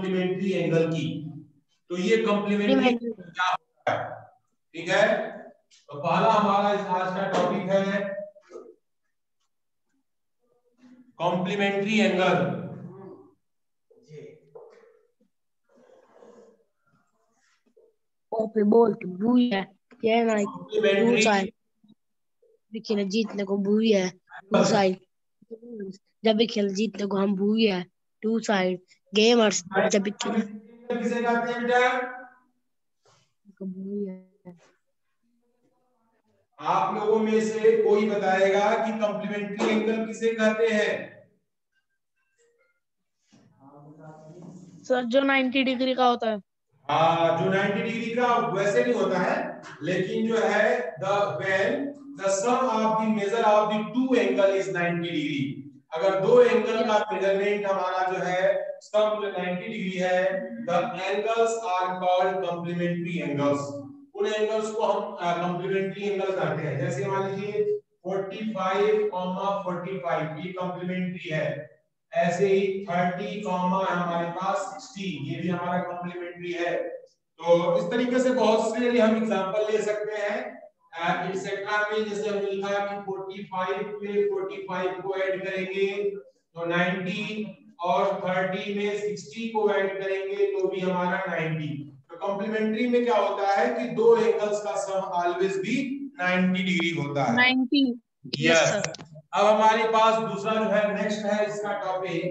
Complementary angle की। तो ये कॉम्प्लीमेंट्री क्या होता है, ठीक है। तो पहला हमारा आज का टॉपिक है कॉम्प्लीमेंट्री एंगल। ओपे बोल के बुई है ये ना टू कॉम्प्लीमेंट्री साइड भी खेल जीतने को बुई है टू साइड जब भी खेल जीतने को हम बुई है टू साइड गेमर्स जब भी खेल किसे कहते हैं बेटा? को बुई है। आप लोगों में से कोई बताएगा कि कॉम्प्लीमेंट्री एंगल किसे कहते हैं? सर जो 90 डिग्री का होता है। हाँ, जो 90 डिग्री का वैसे नहीं होता है, लेकिन जो है the sum of the major of the two angle is 90 degree. अगर दो एंगल का मेजरमेंट हमारा जो है सम जो 90 डिग्री है, the angles are called complementary angles. उन एंगल्स को हम कॉम्प्लीमेंट्री एंगल कहते हैं। जैसे मान लीजिए 45, 45 ये कॉम्प्लीमेंट्री है। ऐसे ही 30 कॉमा हमारे पास 60 ये भी हमारा कॉम्प्लीमेंट्री है। तो इस तरीके से बहुत से हम एग्जांपल ले सकते हैं एटसेट्रा में। जैसे हमने लिखा कि 45 में 45 को ऐड करेंगे तो 90 और 30 में 60 को ऐड करेंगे तो भी हमारा 90। तो कॉम्प्लीमेंट्री में क्या होता है कि दो एंगल्स का सम ऑलवेज भी 90 डिग्री होता है। 90 यस। अब हमारे पास दूसरा जो है नेक्स्ट है इसका टॉपिक,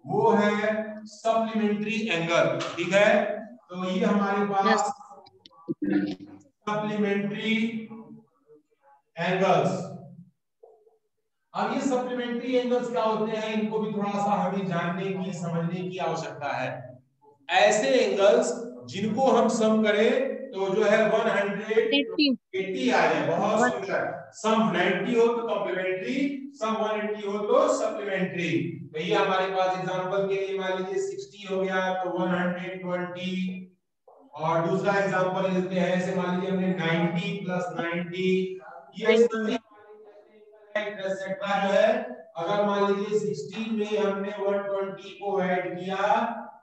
वो है सप्लीमेंट्री एंगल, ठीक है। तो ये हमारे पास सप्लीमेंट्री एंगल्स। अब ये सप्लीमेंट्री एंगल्स क्या होते हैं, इनको भी थोड़ा सा हमें जानने की समझने की आवश्यकता है। ऐसे एंगल्स जिनको हम सम करें तो जो है 180 आ जाए, बहुत सुंदर। सम 90 हो तो कॉम्प्लीमेंट्री, सम 180 हो तो सप्लीमेंट्री। तो ये हमारे पास एग्जांपल के लिए मान लीजिए 60 हो गया तो 120, और दूसरा एग्जांपल लेते हैं ऐसे मान लीजिए हमने 90 प्लस 90, ये सभी एटसेट्रा जो है। अगर मान लीजिए 60 में हमने 120 को ऐड किया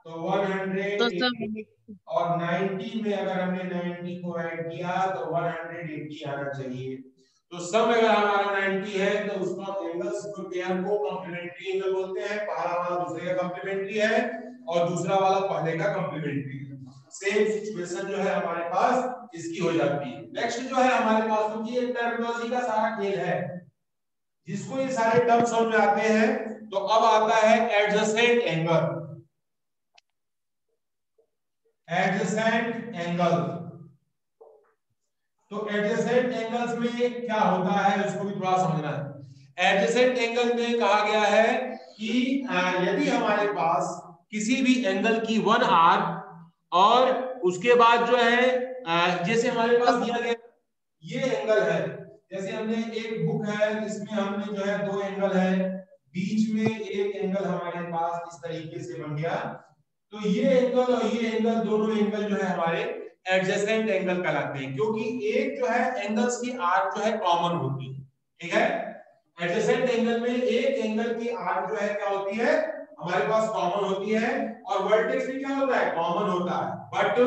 तो 180, और 90 में अगर हमने 90 को ऐड किया तो 180 आना चाहिए। तो सम अगर हमारा 90 है तो उसका एंगल्स को पेयर को कॉम्प्लीमेंट्री एंगल बोलते हैं। पहला वाला दूसरे का कॉम्प्लीमेंट्री है और दूसरा वाला पहले का कॉम्प्लीमेंट्री है। सेम सिचुएशन जो है हमारे पास इसकी हो जाती है। नेक्स्ट जो है हमारे पास, क्योंकि ये टर्मिनोलॉजी का सारा खेल है, जिसको ये सारे टर्म समझ में आते हैं, तो अब आता है एडजेसेंट एंगल। एडजेसेंट एंगल, तो एडजेसेंट एंगल्स में क्या होता है उसको भी थोड़ा समझना है। एडजेसेंट एंगल में कहा गया है कि यदि हमारे पास किसी भी एंगल की 1 आर और उसके बाद जो है जैसे हमारे पास दिया गया ये एंगल है, जैसे हमने एक बुक है जिसमें हमने जो है दो एंगल है, बीच में एक एंगल हमारे पास इस तरीके से बन गया, तो ये एंगल और ये एंगल दोनों एंगल जो है हमारे एडजेसेंट एंगल कहलाते हैं, क्योंकि एक जो है एंगल्स की आर्क जो है कॉमन होती है, ठीक है। एडजेसेंट एंगल में एक एंगल की आर्क जो है क्या होती है हमारे पास कॉमन होती है, और वर्टेक्स भी क्या होता है कॉमन होता है, but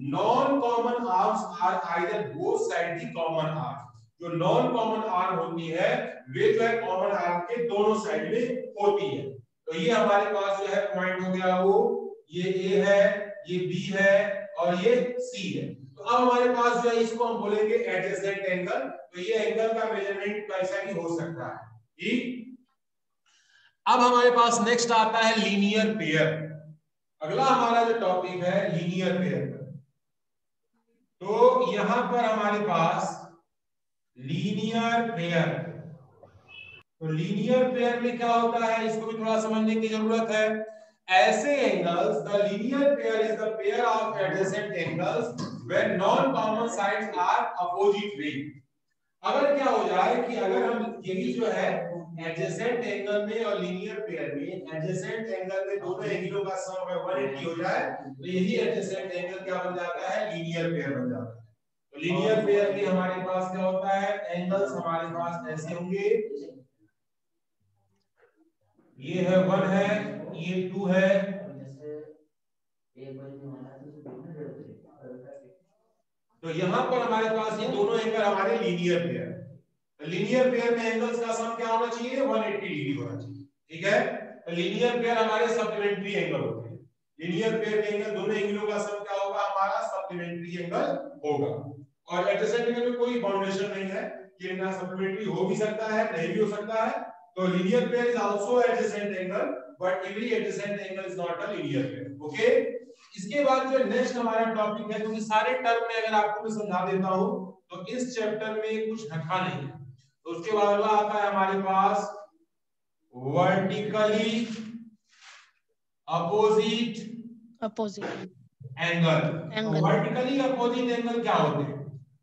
non common arms are either both side the common arm. जो नॉन कॉमन आर्म होती है वे जो है कॉमन आर्म के दोनों साइड में होती है। तो ये हमारे पास जो है पॉइंट हो गया, वो ये ए है, ये बी है और ये सी है। तो अब हमारे पास जो है इसको हम बोलेंगे एडजेसेंट एंगल। तो ये एंगल का मेजरमेंट कैसा भी हो सकता है, ठीक। अब हमारे पास नेक्स्ट आता है लीनियर पेयर। अगला हमारा जो टॉपिक है लीनियर पेयर का। तो यहां पर हमारे पास लीनियर पेयर, तो लीनियर पेयर में क्या होता है इसको भी थोड़ा समझने की जरूरत है। ऐसे angles, the linear pair is the pair of adjacent angles when non common sides are opposite way. अगर क्या हो जाए कि अगर हम यही जो है एडजेसेंट एंगल में और लीनियर पेयर में, एडजेसेंट एंगल में दोनों एंगलों का सम अगर 180 हो जाए तो यही एडजेसेंट एंगल क्या बन जाता है लीनियर पेयर बन जाता है। तो लीनियर पेयर में हमारे पास क्या होता है, एंगल्स हमारे पास ऐसे होंगे, ये है 1 है, ये 2 है, तो यहाँ पर हमारे पास ये दोनों एंगल हमारे लीनियर पेयर, तो लीनियर पेयर में एंगल्स का सम क्या होना चाहिए, 180 डिग्री होना चाहिए। ठीक है, तो लीनियर पेयर हमारे सप्लीमेंट्री एंगल होते हैं। लीनियर पेयर के एंगल, दोनों एंगलों का सम क्या होगा, हमारा सप्लीमेंट्री एंगल होगा। और एडजेसेंट एंगल में कोई बाउंडेशन नहीं है, ये ना सप्लीमेंट्री हो भी सकता है, नहीं भी हो सकता है। तो linear pair is also adjacent angle, but every adjacent angle is not a linear pair. Okay, इसके बाद जो नेक्स्ट हमारा टॉपिक है, क्योंकि सारे टर्म में अगर आपको मैं समझा देता हूं तो इस चैप्टर में कुछ रखा नहीं है, तो उसके बाद आता है हमारे पास vertically opposite angle. Vertically opposite angle क्या होते हैं?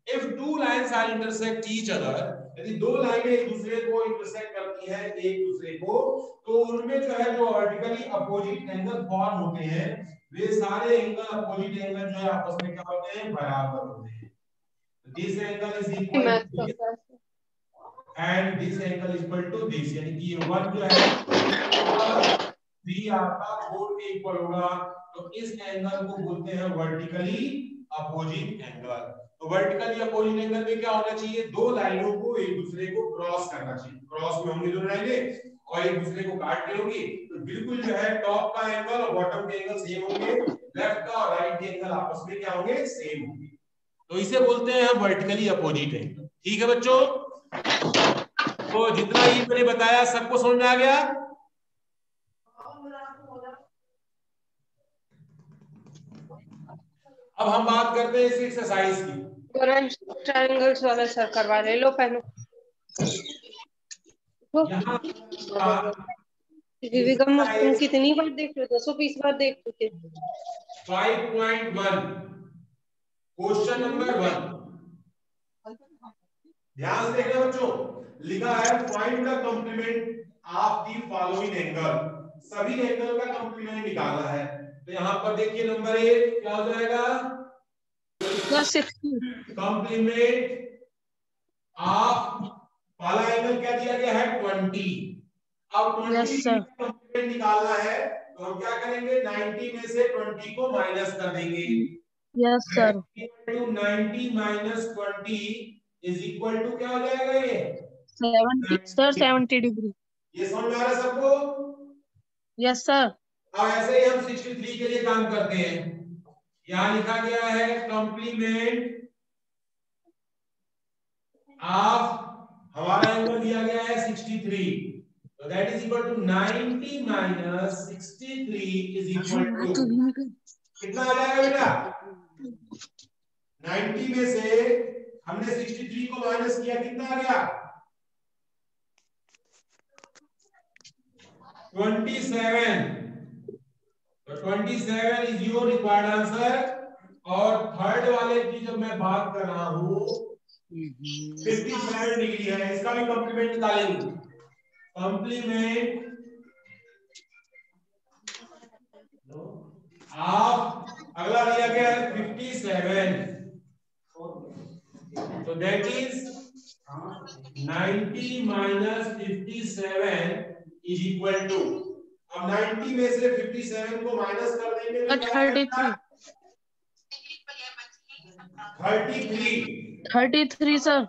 If two lines are intersect each other, यदि दो लाइनें एक दूसरे को इंटरसेक्ट करती हैं एक दूसरे को, तो उनमें जो है जो वर्टिकली अपोजिट एंगल फॉर्म होते हैं, वे सारे एंगल अपोजिट एंगल जो है आपस में क्या होते हैं, बराबर होते हैं। This angle is equal to and this angle is equal to this, यानी कि ये वन जो है भी आपका 4 के इक्वल होगा। तो इस एंगल को बोलते हैं वर्टिकली अपोजिट एंगल। तो वर्टिकली अपोजिट एंगल में क्या होना चाहिए, दो लाइनों को एक दूसरे को क्रॉस करना चाहिए, क्रॉस में होंगी दोनों लाइनें और एक दूसरे को काट रही होंगी, तो बिल्कुल जो है टॉप का एंगल और बॉटम के एंगल सेम होंगे, लेफ्ट का और राइट के एंगल आपस में क्या होंगे, सेम होंगे। तो इसे बोलते हैं हम वर्टिकली अपोजिट एंगल। ठीक है बच्चों, तो जितना ही मैंने बताया सबको समझ में आ गया? अब हम बात करते हैं इस एक्सरसाइज की। ट्रायंगल्स वाला सर करवा ले लो पहले। विवेकम तुम कितनी बार देख रहे हो, 220 बार देख चुके। 5.1 क्वेश्चन नंबर 1, ध्यान से देखना बच्चों, लिखा है find the complement of the following angle. सभी एंगल का कॉम्प्लीमेंट निकालना है। तो यहां पर देखिए नंबर 1 क्या हो जाएगा, कॉम्प्लीमेंट ऑफ पहला एंगल क्या दिया गया है, 20। अब 20 का कॉम्प्लीमेंट निकालना है, तो हम क्या करेंगे, 90 में से 20 को माइनस कर देंगे। Yes sir. 90 minus 20 is equal to क्या हो जाएगा, ये 70 सर, 70 डिग्री। ये समझ में आ रहा है सबको? Yes sir. अब ऐसे ही हम 63 के लिए काम करते हैं। यहां लिखा गया है कॉम्प्लीमेंट ऑफ, हमारा एंगल दिया गया है 63, तो that is equal to 90 minus 63 is equal to कितना आ जाएगा बेटा, 90 में से हमने 63 को माइनस किया, कितना आ गया, 27। तो 27 इज योर रिक्वायर्ड आंसर। और थर्ड वाले की जब मैं बात कर रहा हूं 57 डिग्री है, इसका भी कॉम्प्लीमेंट निकालेंगे। कॉम्प्लीमेंट ऑफ, अगला दिया गया है 57, तो that is 90 minus 57 is equal to, अब 90 में से 57 को माइनस कर देंगे तो क्या आएगा, 33 सर।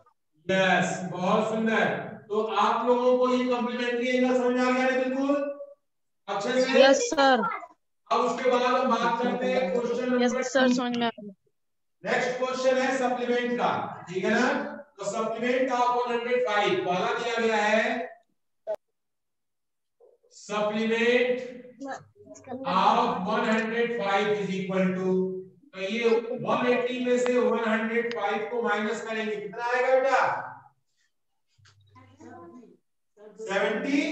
यस, बहुत सुंदर। तो आप लोगों को ये कॉम्प्लीमेंट्री एंगल समझ आ गया है बिल्कुल अच्छे से? Yes sir. अब उसके बाद हम बात करते हैं क्वेश्चन नंबर 2। यस सर, समझ में आ गया। नेक्स्ट क्वेश्चन है सप्लीमेंट का, ठीक है ना? तो सप्लीमेंट ऑफ 105 पहला दिया गया है, supplement of 105 is equal to, तो ये 180 में से 105 को माइनस करेंगे, कितना आएगा बेटा, 70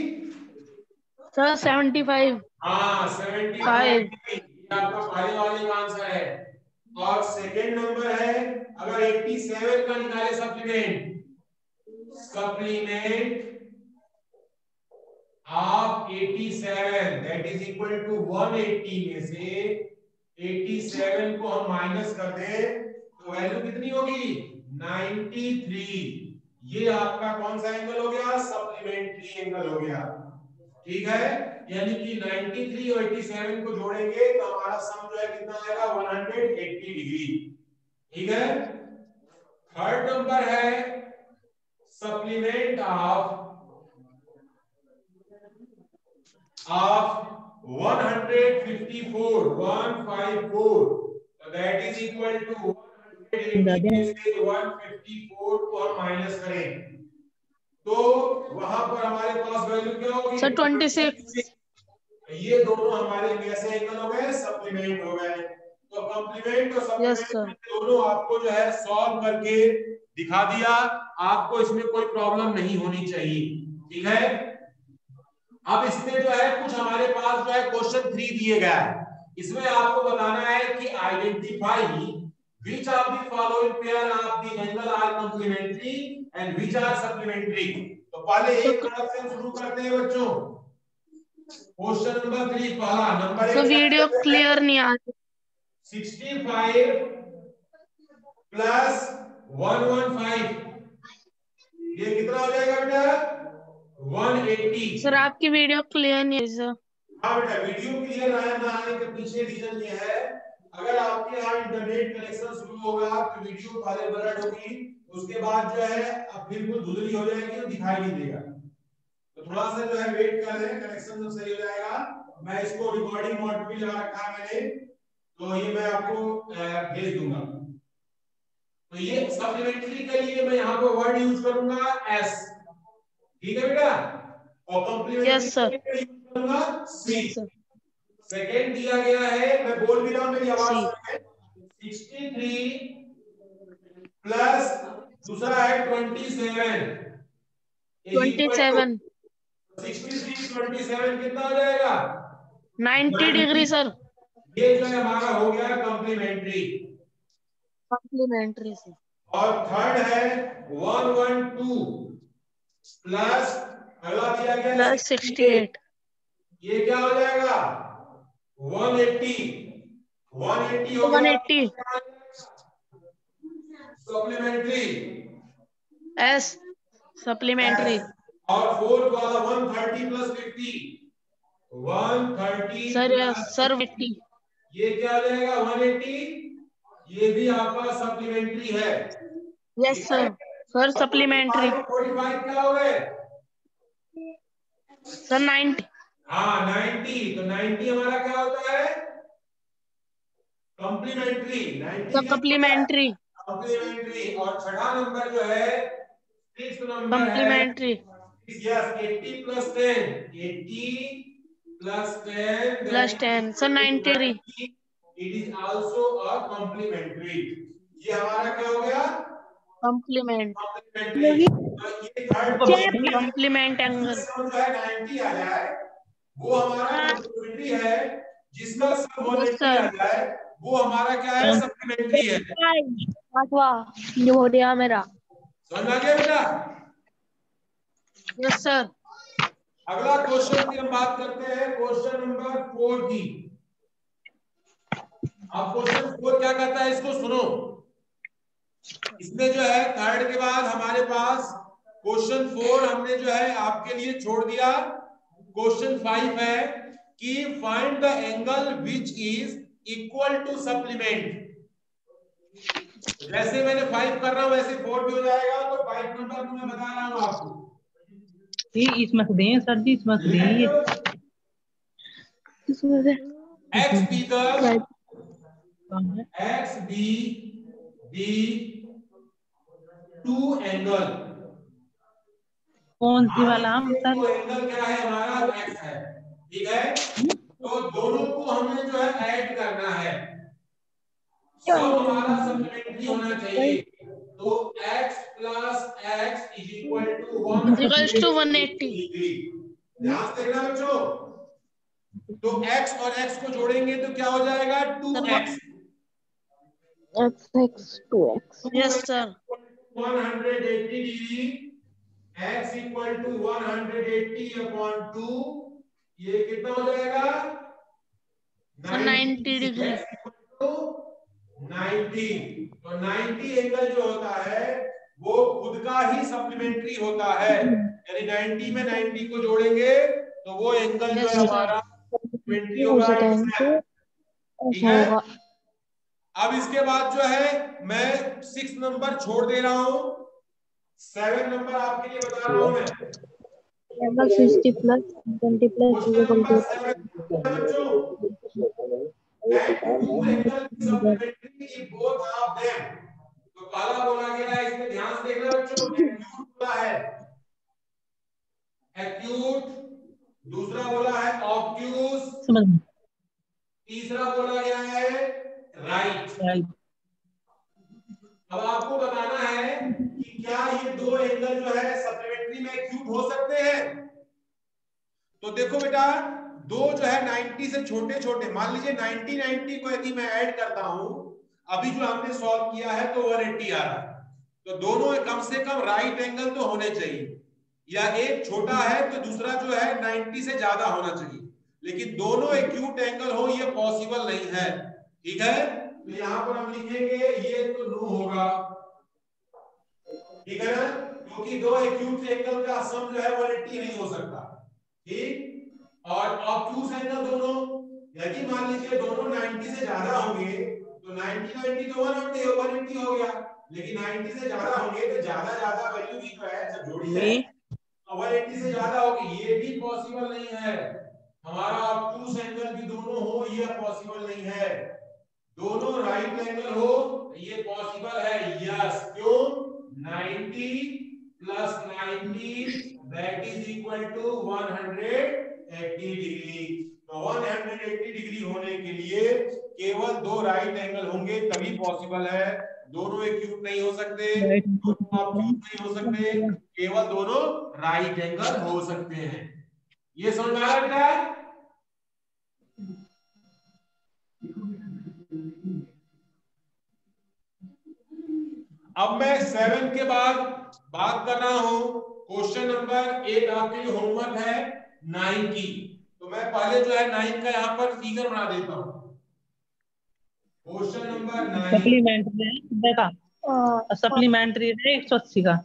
सर, 75। हाँ 75 आपका पहले वाले का आंसर है। और सेकंड नंबर है, अगर 87 का निकाले supplement, supplement of 87 that is equal to 180 में से 87 को हम माइनस कर दें तो वैल्यू कितनी होगी, 93। ये आपका कौन सा एंगल हो गया, सप्लीमेंट्री एंगल हो गया। ठीक है, यानी कि 93 और 87 को जोड़ेंगे तो हमारा सम जो है कितना डिग्री। ठीक है। थर्ड नंबर है supplement of 154, 154, so that is equal to 180 में से 154 को हम माइनस करें तो वहां पर हमारे पास वैल्यू क्या होगी? सर 26। ये दोनों हमारे कैसे एंगल हो गए? सप्लीमेंट हो गए। तो कॉम्प्लीमेंट और सप्लीमेंट दोनों आपको जो है सॉल्व करके दिखा दिया। आपको इसमें कोई प्रॉब्लम नहीं होनी चाहिए। ठीक है। अब इसमें जो है कुछ हमारे पास जो है क्वेश्चन 3 दिए गया है। इसमें आपको बताना है कि identify which of the following pair of the angle are complementary and which are supplementary। तो पहले एक तरफ से शुरू करते हैं बच्चों। क्वेश्चन नंबर 3 पहला नंबर तो वीडियो क्लियर नहीं आ रही। 65 प्लस 115 ये कितना हो जाएगा बेटा? 180। सर आपकी वीडियो क्लियर नहीं है सर। हाँ बेटा वीडियो क्लियर आया ना आने के पीछे रीजन ये है, अगर आपके यहाँ इंटरनेट कनेक्शन शुरू होगा तो वीडियो पहले ब्लर होगी, उसके बाद जो है अब बिल्कुल धुंधली हो जाएगी और दिखाई नहीं देगा। तो थोड़ा सा जो है वेट कर रहे हैं, कनेक्शन जब सही हो जाएगा। मैं इसको रिकॉर्डिंग मोड पे लगा रखा है मैंने, तो ये मैं आपको भेज दूंगा। तो ये सप्लीमेंट्री के लिए मैं यहाँ पे वर्ड यूज करूंगा एस। ठीक है बेटा। और कॉम्प्लीमेंट्री के लिए यूज करूंगा सी। सेकेंड दिया गया है, मैं बोल भी रहा हूं मेरी आवाज सुनिए। 63 प्लस दूसरा है 27। 27 63 27 कितना हो जाएगा? 90 डिग्री सर। ये जो है हमारा हो गया कॉम्प्लीमेंट्री। कॉम्प्लीमेंट्री से। और थर्ड है 112 प्लस अगला दिया गया प्लस 68। ये क्या हो जाएगा? 180। 180 हो गया 180 सप्लीमेंट्री एस सप्लीमेंट्री। और फोर्थ वाला 130 प्लस 50 130 सर सर 80 ये क्या हो जाएगा? 180 ये भी आपका सप्लीमेंट्री है। Yes sir. सर सप्लीमेंट्री 45 क्या हो गए? सर 90। हाँ 90। तो 90 हमारा क्या होता है? कॉम्प्लीमेंट्री। 90 supplementary complementary. और छठा नंबर जो है सिक्स्थ नंबर है complementary. Yes 80 plus 10 80 plus 10 plus 10 sir 93। It is also a complementary. ये हमारा क्या हो गया? कॉम्प्लीमेंट। कॉम्प्लीमेंट्री। ये थर्ड कॉम्प्लीमेंट एंगल जो है 90 आ जाए वो हमारा कॉम्प्लीमेंट्री है, जिसका सब 180 आ जाए वो हमारा क्या है? सप्लीमेंट्री है। ये हो गया मेरा। समझ आ गया बेटा? Yes sir. अगला क्वेश्चन की हम बात करते हैं, क्वेश्चन नंबर 4 की। अब क्वेश्चन 4 क्या कहता है इसको सुनो। इसमें जो है थर्ड के बाद हमारे पास क्वेश्चन 4 हमने जो है आपके लिए छोड़ दिया। क्वेश्चन 5 है कि find the angle which is equal to supplement. जैसे मैंने 5 कर रहा हूं वैसे 4 भी हो जाएगा। तो 5 नंबर को मैं बता रहा हूं आपको। इसमें से दें सर जी, इसमें से दें। X be the two angle. कौन सी वाला हम सर? तो एंगल क्या है हमारा? एक्स है। ठीक है। तो दोनों को हमें जो है ऐड करना है, सब हमारा सप्लीमेंट्री होना चाहिए। तो x plus x is equal to 180 degree. ध्यान से देखना बच्चों। तो x और x को जोड़ेंगे तो क्या हो जाएगा? 2x। x 2x। Yes sir. 180 degree x equal to 180 upon 2 ये कितना हो जाएगा? 90 डिग्री। 90। तो 90 एंगल जो होता है वो खुद का ही सप्लीमेंट्री होता है, यानी 90 में 90 को जोड़ेंगे तो वो एंगल जो है हमारा सप्लीमेंट्री होगा। ठीक है। अब इसके बाद जो है मैं 6 नंबर छोड़ दे रहा हूं, 7 नंबर आपके लिए बता रहा हूं मैं। Angle 60 plus 20 plus question number 7 बच्चों, and two angles supplementary if both of them, तो पहला बोला गया है, इसमें ध्यान से देखना बच्चों, एक्यूट बोला है एक्यूट, दूसरा बोला है ऑब्ट्यूज, समझ में तीसरा बोला गया है राइट। राइट। अब आपको बताना है कि क्या ये दो एंगल जो है सप्लीमेंट्री में एक्यूट हो सकते हैं। तो देखो बेटा, दो जो है 90 से छोटे छोटे, मान लीजिए 90 को यदि मैं ऐड करता हूं, अभी जो हमने सॉल्व किया है तो 180 आ रहा है, तो दोनों कम से कम राइट एंगल तो होने चाहिए, या एक छोटा है तो दूसरा जो है 90 से ज्यादा होना चाहिए, लेकिन दोनों एक्यूट एंगल हो ये पॉसिबल नहीं है। ठीक है, तो यहां पर हम लिखेंगे ये तो नो होगा, ठीक है ना, क्योंकि दो एक्यूट एंगल का सम जो है 180 नहीं हो सकता। ठीक, और ऑब्ट्यूज एंगल दोनों, यदि मान लीजिए दोनों 90 से ज्यादा होंगे तो 90 तो 180 हो गया, लेकिन 90 से ज्यादा होंगे तो ज्यादा वैल्यू भी जो है जब जोड़ी है 180 से ज्यादा होगी, ये भी पॉसिबल नहीं है। हमारा ऑब्ट्यूज एंगल भी दोनों हो ये पॉसिबल नहीं है, दोनों राइट एंगल हो ये पॉसिबल है। यस, क्यों? 90 plus 90 that is equal to 180 degree. तो 180 डिग्री होने के लिए केवल दो राइट एंगल होंगे तभी पॉसिबल है, दोनों एक्यूट नहीं हो सकते, दोनों ऑब्ट्यूज नहीं हो सकते, केवल दोनों राइट एंगल हो सकते हैं। ये समझ में आ रहा है? अब मैं 7 के बाद बात कर रहा हूं, क्वेश्चन नंबर 8 आपके लिए होमवर्क है 9 की, तो मैं पहले जो है 9 का यहां पर फिगर बना देता हूं। क्वेश्चन नंबर 9 सप्लीमेंट्री है बेटा, सप्लीमेंट्री है 180 का।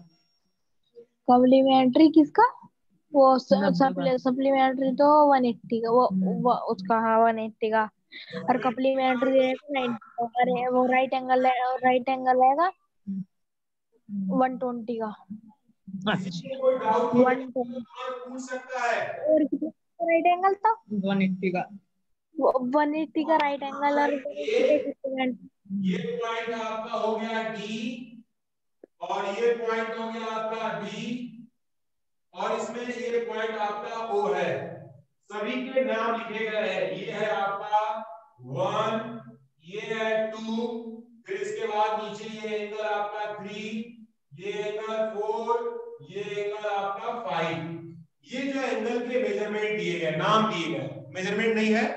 कॉम्प्लीमेंट्री किसका? वो 90 का। सप्लीमेंट्री तो 180 का, वो उसका, हाँ 180 का, और कॉम्प्लीमेंट्री रहेगा 90 का, अरे वो राइट एंगल रहेगा 120 का। किसी को कोई डाउट हो 120 तो पूछ सकता है। और कितना राइट एंगल था? 180 का। 180 का राइट एंगल और ये पॉइंट आपका हो गया डी, और ये पॉइंट हो गया आपका डी, और इसमें ये पॉइंट आपका ओ है, सभी के नाम लिखे गए हैं। ये है आपका 1, ये है 2, फिर इसके बाद नीचे ये एंगल आपका 3, ये एंगल 4, ये एंगल आपका 5। ये जो एंगल के मेजरमेंट दिए गए, नाम दिए गए, मेजरमेंट नहीं है,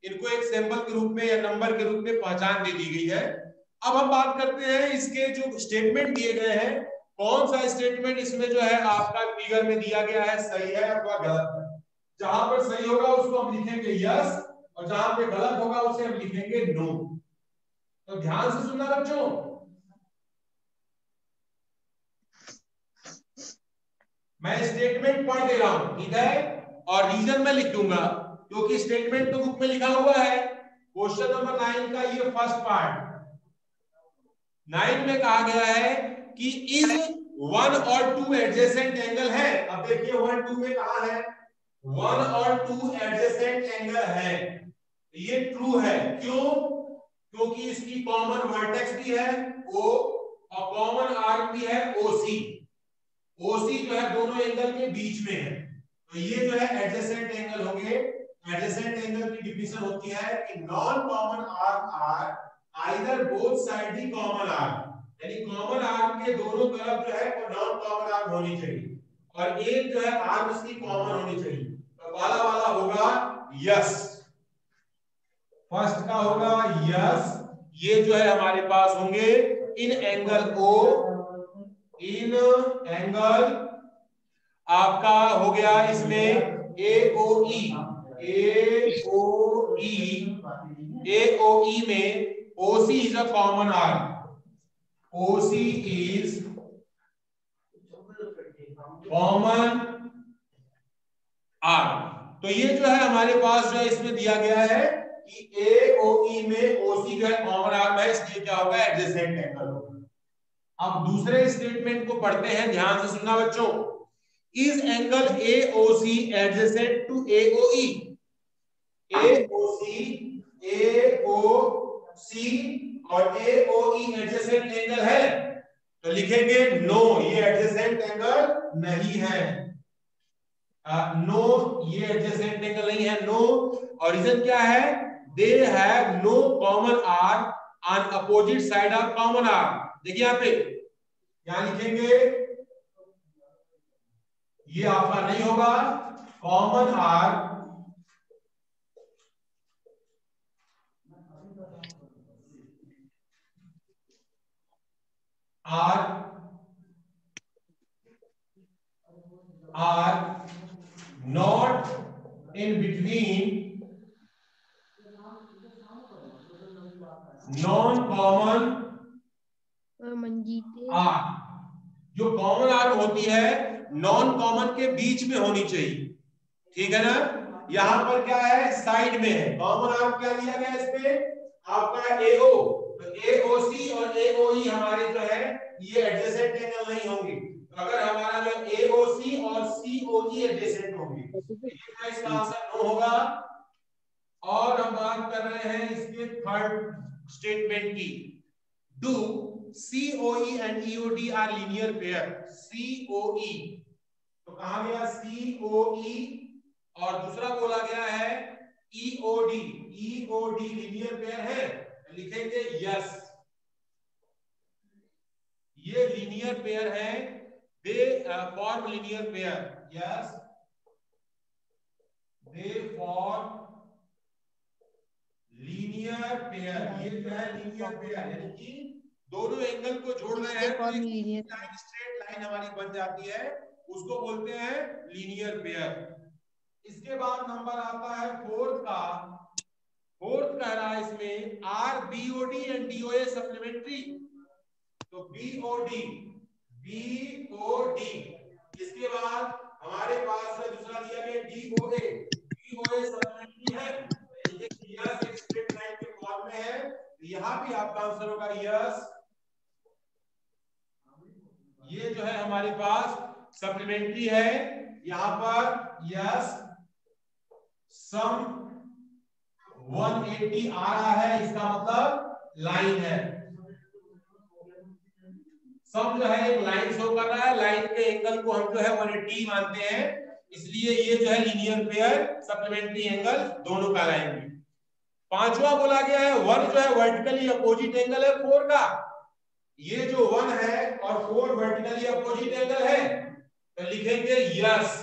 इनको एक सिंबल के रूप में या नंबर के रूप में पहचान दे दी गई है। अब हम बात करते हैं इसके जो स्टेटमेंट दिए गए हैं, कौन सा स्टेटमेंट इसमें जो है आपका फिगर में दिया गया है सही है अथवा गलत है। जहां पर सही होगा उसको हम लिखेंगे यस, और जहां पे गलत होगा उसे हम लिखेंगे नो। तो ध्यान से सुनना बच्चों, मैं स्टेटमेंट पढ़ दे रहा हूं, ठीक है, और रीजन में लिख दूंगा क्योंकि स्टेटमेंट तो बुक में लिखा हुआ है। क्वेश्चन नंबर 9 का ये फर्स्ट पार्ट, 9 में कहा गया है कि इज 1 और 2 एडजेसेंट एंगल है। अब देखिए 1 2 में कहा है 1 और 2 एडजेसेंट एंगल है, ये ट्रू है। क्यों? क्योंकि इसकी कॉमन वर्टेक्स भी है O और कॉमन आर्क भी है OC। OC जो है दोनों एंगल के बीच में है, तो ये जो है एडजेसेंट एंगल होंगे। एडजेसेंट एंगल की डिफिनेशन होती है कि non common arc are either both side the common arc, यानी कॉमन आर्क के दोनों तरफ जो है वो नॉन कॉमन आर्क होनी चाहिए, और एक जो है आर्क उसकी कॉमन होनी चाहिए। तो वाला वाला होगा यस, फर्स्ट का होगा यस, ये जो है हमारे पास होंगे इन एंगल O, इन एंगल आपका हो गया इसमें AOE, AOE में OC is a common arc, OC is common arc. तो ये जो है हमारे पास जो है इसमें दिया गया है कि AOE में OC जो है कॉमन आर्म है, इसलिए क्या होगा, एडजेसेंट एंगल होगा। अब दूसरे स्टेटमेंट को पढ़ते हैं, ध्यान से सुनना बच्चों। Is angle AOC adjacent to AOE? AOC और AOE एडजेसेंट एंगल है, तो लिखेंगे नो, ये एडजेसेंट एंगल नहीं है। नो, ये एडजेसेंट एंगल नहीं है, नो। और रीजन क्या है? They have no common arm on opposite side of common arm. देखिए यहां पे, यहां लिखेंगे, ये आपका नहीं होगा, common arm are not in between non-common arm. जो कॉमन आर्म होती है नॉन कॉमन के बीच में होनी चाहिए, ठीक है ना। यहां पर क्या है, साइड में है। कॉमन आर्म क्या लिया गया इसमें, आपका AO, तो AOC और AOE हमारे जो है ये एडजेसेंट एंगल नहीं होंगे। तो अगर हमारा जो AOC और COE एडजेसेंट होंगे, तो इसका आंसर नो होगा। और हम बात कर रहे हैं इसके थर्ड स्टेटमेंट की। Do COE and EOD are linear pair? COE तो कहा गया COE, और दूसरा बोला गया है EOD। EOD लीनियर पेयर है, लिखेंगे यस, ये लीनियर पेयर है, दे form linear pair, yes they form linear pair. ये जो है लीनियर पेयर, यानी कि दोनों एंगल को जोड़ रहे हैं तो एक लाइन, स्ट्रेट लाइन हमारी बन जाती है, उसको बोलते हैं लीनियर पेयर। इसके बाद नंबर आता है फोर्थ का। फोर्थ कह रहा है इसमें are BOD and DOA supplementary. तो BOD इसके बाद हमारे पास में दूसरा दिया गया DOA सप्लीमेंट्री है, यस एक स्ट्रेट लाइन के फॉर्म में है, तो यहां भी आपका आंसर होगा यस। ये जो है हमारे पास सप्लीमेंट्री है, यहां पर यस सम 180 आ रहा है, इसका मतलब लाइन है। सम जो है एक लाइन शो कर रहा है, लाइन के एंगल को हम जो है 180 मानते हैं, इसलिए ये जो है लीनियर पेयर सप्लीमेंट्री एंगल दोनों कहलाएंगे। पांचवा बोला गया है 1 जो है वर्टिकली अपोजिट एंगल है 4 का। ये जो 1 है और 4 वर्टिकली अपोजिट एंगल है, तो लिखेंगे यस।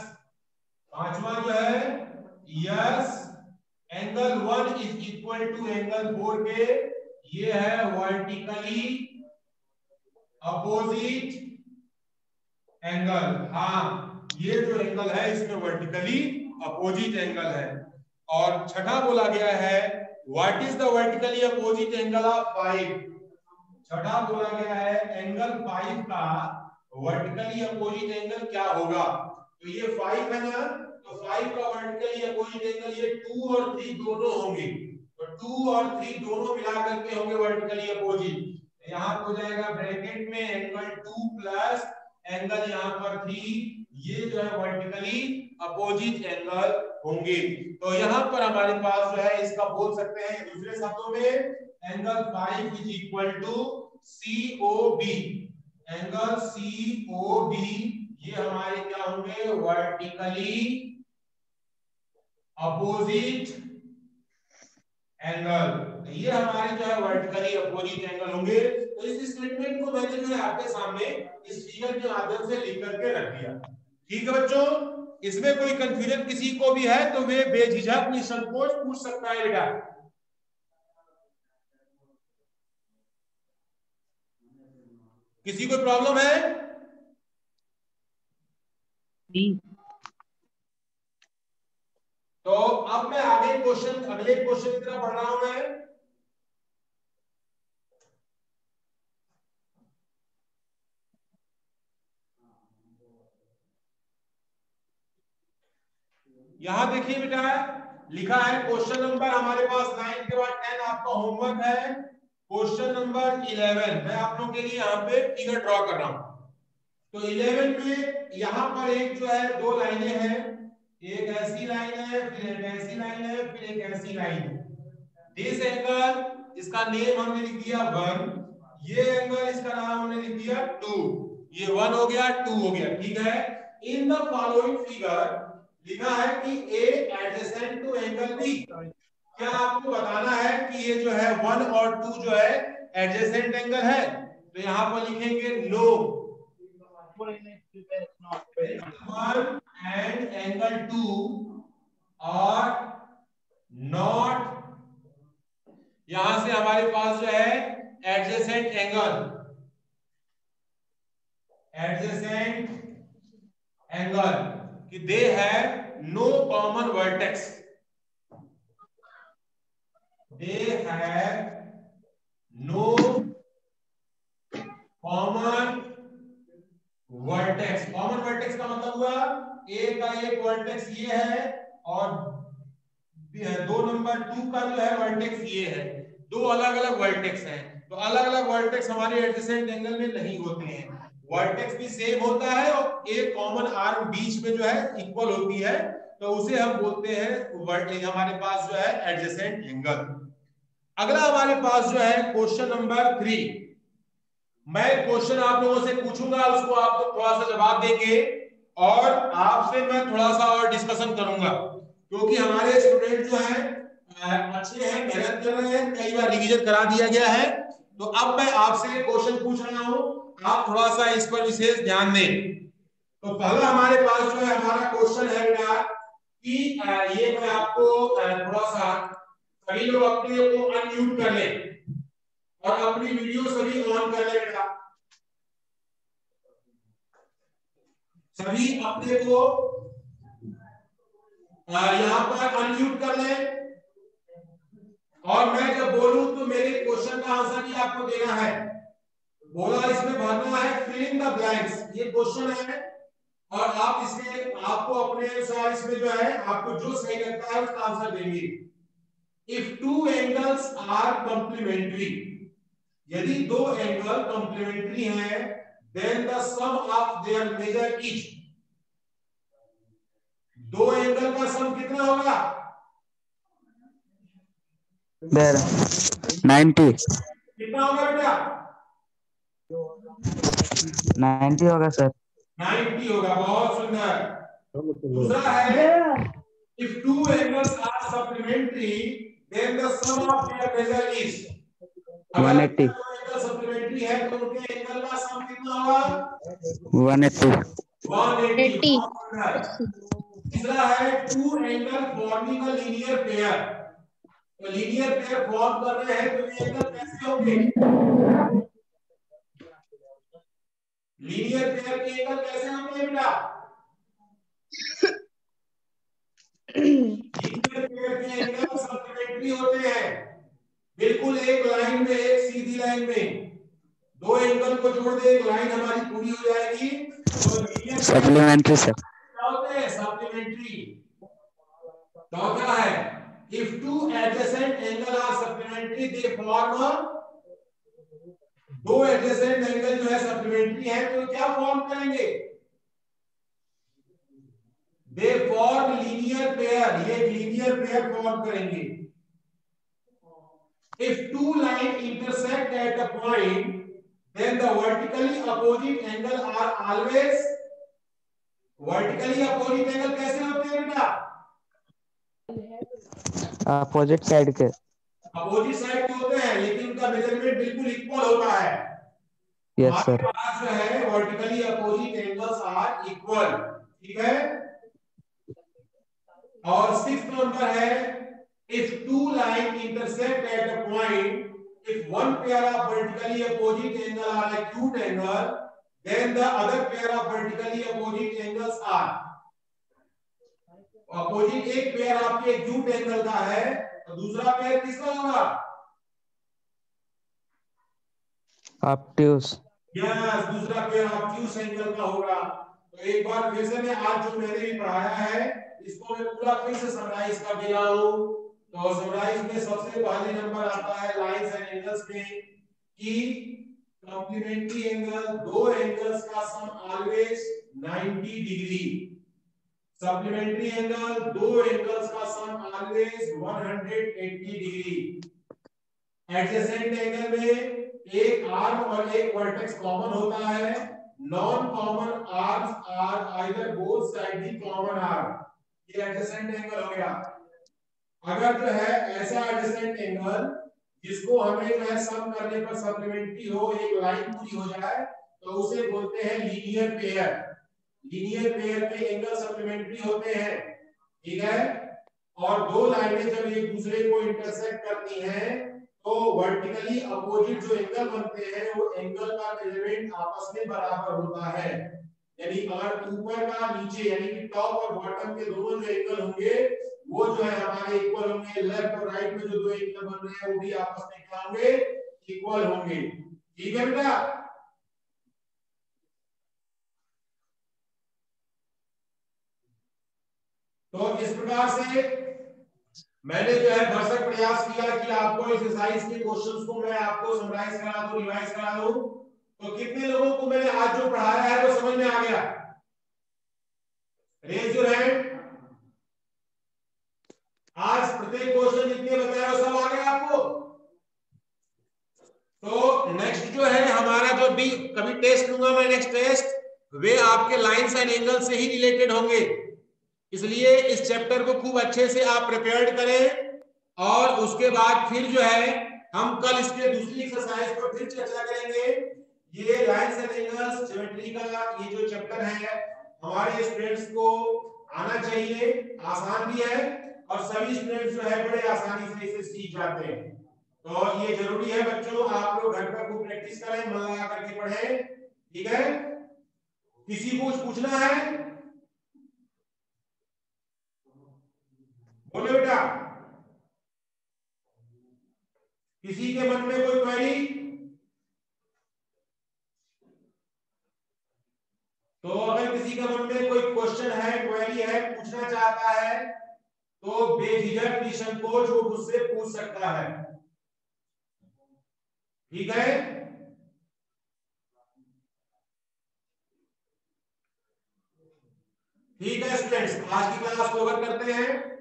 पांचवा जो है yes angle 1 is equal to angle 4 के, ये है वर्टिकली अपोजिट एंगल। हाँ, ये जो एंगल है इसमें वर्टिकली अपोजिट एंगल है। और छठा बोला गया है what is the vertically opposite angle of 5? छठा बोला गया है एंगल 5 का वर्टिकली अपोजिट एंगल क्या होगा। तो ये 5 है ना, तो 5 का वर्टिकली अपोजिट एंगल ये 2 और 3 दोनों होंगे, तो 2 और 3 दोनों मिला करके होंगे वर्टिकली अपोजिट। यहां हो जाएगा ब्रैकेट में एंगल 2 प्लस एंगल यहां पर 3, ये जो है वर्टिकली अपोजिट एंगल होंगे। तो यहां पर हमारे पास जो है इसका बोल सकते हैं दूसरे शब्दों में angle 5 is equal to COB। Angle COB ये हमारे क्या होंगे, वर्टिकली अपोजिट एंगल। ये हमारे जो है वर्टिकली अपोजिट एंगल होंगे। तो इस स्टेटमेंट को मैंने जो है आपके सामने इस फिगर के माध्यम से लिख करके रख दिया। ठीक है बच्चों, इसमें कोई कंफ्यूजन किसी को भी है तो वे बेझिझक निसंकोच पूछ सकता है बेटा। किसी को प्रॉब्लम है? तो अब मैं अगले क्वेश्चन की तरफ बढ़ रहा हूं मैं। यहां देखिए बेटा, लिखा है क्वेश्चन नंबर हमारे पास 9 के बाद 10 आपका होमवर्क है। क्वेश्चन नंबर 11 मैं आप लोगों के लिए यहाँ पे फिगर ड्रॉ कर रहा हूं। तो 11 में यहाँ पर एक जो है दो लाइनें हैं, एक ऐसी लाइन है, फिर एक ऐसी लाइन है, फिर एक ऐसी लाइन है। दिस एंगल, इसका नेम हमने लिख दिया 1, ये एंगल इसका नाम हमने लिख दिया 2, ये 1 हो गया 2 हो गया, ठीक है। इन द फॉलोइंग फिगर लिखा है कि ए एडजेसेंट टू एंगल बी। क्या आपको बताना है कि ये जो है 1 और 2 जो है एडजेसेंट एंगल है, तो यहां पर लिखेंगे नो 1 एंड एंगल 2 और नॉट, यहां से हमारे पास जो है एडजेसेंट एंगल कि they have no common vertex, they have no common vertex. Common vertex का मतलब हुआ ए का एक वर्टेक्स ये है और 2 नंबर 2 का जो है वर्टेक्स ये है, दो अलग अलग वर्टेक्स हैं। तो अलग अलग वर्टेक्स हमारे एडजेसेंट एंगल में नहीं होते हैं, वर्टेक्स भी सेम होता है और एक कॉमन आर्म बीच में जो है इक्वल होती है, तो उसे हम बोलते हैं हमारे पास जो है एडजेसेंट एंगल। अगला हमारे पास जो है क्वेश्चन नंबर 3। मैं क्वेश्चन आप लोगों से पूछूंगा, उसको आप लोग थोड़ा सा जवाब देंगे और आपसे मैं थोड़ा सा और डिस्कशन करूंगा, क्योंकि हमारे स्टूडेंट जो है अच्छे हैं, मेहनत कर रहे हैं, कई बार रिवीजन करा दिया गया है। तो अब मैं आपसे क्वेश्चन पूछ रहा हूं, आप थोड़ा सा इस पर विशेष ध्यान दें। तो पहला हमारे पास जो है हमारा क्वेश्चन है बेटा कि ये मैं आपको थोड़ा सा, सभी लोग अपने को अनम्यूट कर लें और अपनी वीडियो सभी ऑन कर ले बेटा, सभी अपने को यहां पर अनम्यूट कर ले और मैं जब बोलूं तो मेरे क्वेश्चन का आंसर ही आपको देना है। बोला इसमें भरना है फिल इन द ब्लैंक्स, ये क्वेश्चन है और आप इसमें आपको अपने अनुसार इसमें जो है आपको जो सही लगता है उसका आंसर देंगे। If two angles are complementary, यदि दो एंगल कंप्लीमेंट्री हैं, then the sum of their measure each, दो एंगल का सम कितना होगा? देर 90, कितना होगा बेटा? 90 होगा सर। 90 होगा, बहुत सुंदर। दूसरा है if two angles are supplementary then the sum of their measure is, 180, angle supplementary है तो उनके एंगल का सम कितना होगा? 180, 80। तीसरा है two angle forming a linear pair, तो लीनियर पेयर फॉर्म कर रहे हैं तो ये एंगल कैसे होंगे? लीनियर पेयर के एंगल कैसे होंगे बेटा? लीनियर पेयर के एंगल सप्लीमेंट्री होते हैं, बिल्कुल एक लाइन में, एक सीधी लाइन में दो एंगल को जोड़ दे, एक लाइन हमारी पूरी हो जाएगी। तो लीनियर सप्लीमेंट्री सर। क्या होते हैं? सप्लीमेंट्री। चौथा है if two adjacent angle are supplementary they form, दो एडजेसेंट एंगल जो है सप्लीमेंट्री है तो क्या फॉर्म करेंगे? दे फॉर्म लीनियर पेयर, ये लीनियर पेयर फॉर्म करेंगे। If two lines intersect at a point, then the vertically opposite angle are always, vertically opposite angle कैसे होते हैं बेटा? अपोजिट साइड के, अपोजिट साइड के होते हैं लेकिन उनका मेजरमेंट बिल्कुल इक्वल होता है। Yes sir. हमारे पास जो है vertically opposite angles are equal, ठीक है। और 6th नंबर है if two lines intersect at a point, if one pair of vertically opposite angle are acute angle, then the other pair of vertically opposite angles are, opposite एक pair आपके acute angle का है तो दूसरा pair किसका होगा? Obtuse. Yes, दूसरा pair obtuse angle का होगा। तो एक बार फिर से मैं आज जो मैंने भी पढ़ाया है इसको मैं पूरा फिर से समराइज कर दे रहा हूं। तो समराइज में सबसे पहले नंबर आता है लाइंस एंड एंगल्स में कि कॉम्प्लीमेंट्री एंगल, दो एंगल्स का sum always 90 degree. Supplementary angle, दो एंगल्स का sum always 180 degree. Adjacent angle में एक आर्म और एक वर्टेक्स कॉमन होता है। Non common arms are either both side the common arm. ये एडजेसेंट एंगल हो गया। अगर जो है ऐसा एडजेसेंट एंगल जिसको हमें जो है सम करने पर सप्लीमेंट्री हो, एक लाइन पूरी हो जाए, तो उसे बोलते हैं लीनियर पेयर। लीनियर पेयर में एंगल सप्लीमेंट्री होते हैं, ठीक है। और दो लाइनें जब एक दूसरे को इंटरसेक्ट करती हैं तो वर्टिकली अपोजिट जो एंगल बनते हैं वो एंगल का मेजरमेंट आपस में बराबर होता है। यानी अगर ऊपर का नीचे यानी कि टॉप और बॉटम के दोनों जो एंगल होंगे वो जो है हमारे इक्वल होंगे। लेफ्ट और राइट में जो दो एंगल बन रहे हैं वो भी आपस में क्या होंगे, इक्वल होंगे। ठीक है बेटा। तो इस प्रकार से मैंने जो है भरसक प्रयास किया कि आपको इस एक्सरसाइज के क्वेश्चंस को मैं आपको समराइज करा दूं, रिवाइज करा दूं। तो कितने लोगों को मैंने आज जो पढ़ाया है वो समझ में आ गया? Raise your hand. आज प्रत्येक क्वेश्चन जितने बताया वो सब आ गया आपको? तो नेक्स्ट जो है हमारा जो भी कभी टेस्ट लूंगा मैं, नेक्स्ट टेस्ट, वे आपके लाइंस एंड एंगल से ही रिलेटेड होंगे। इसलिए इस चैप्टर को खूब अच्छे से आप प्रिपेयर्ड करें और उसके बाद फिर जो है हम कल इसके दूसरी एक्सरसाइज पर फिर चर्चा करेंगे। ये लाइंस एंड एंगल्स ज्योमेट्री का ये जो चैप्टर है हमारे स्टूडेंट्स को आना चाहिए, आसान भी है और सभी स्टूडेंट्स जो है बड़े आसानी से इसे सीख जाते हैं। तो ये जरूरी है बच्चों, आप लोग घर पर खूब प्रैक्टिस करें, मन लगा करके पढ़ें, ठीक है। किसी को कुछ पूछना है? बोलो बेटा। किसी के मन में कोई क्वेरी? तो अगर किसी के मन में कोई क्वेश्चन है, क्वेरी है, पूछना चाहता है तो बेझिझक निसंकोच वो मुझसे पूछ सकता है, ठीक है। ठीक है स्टूडेंट्स, आज की क्लास को ओवर करते हैं।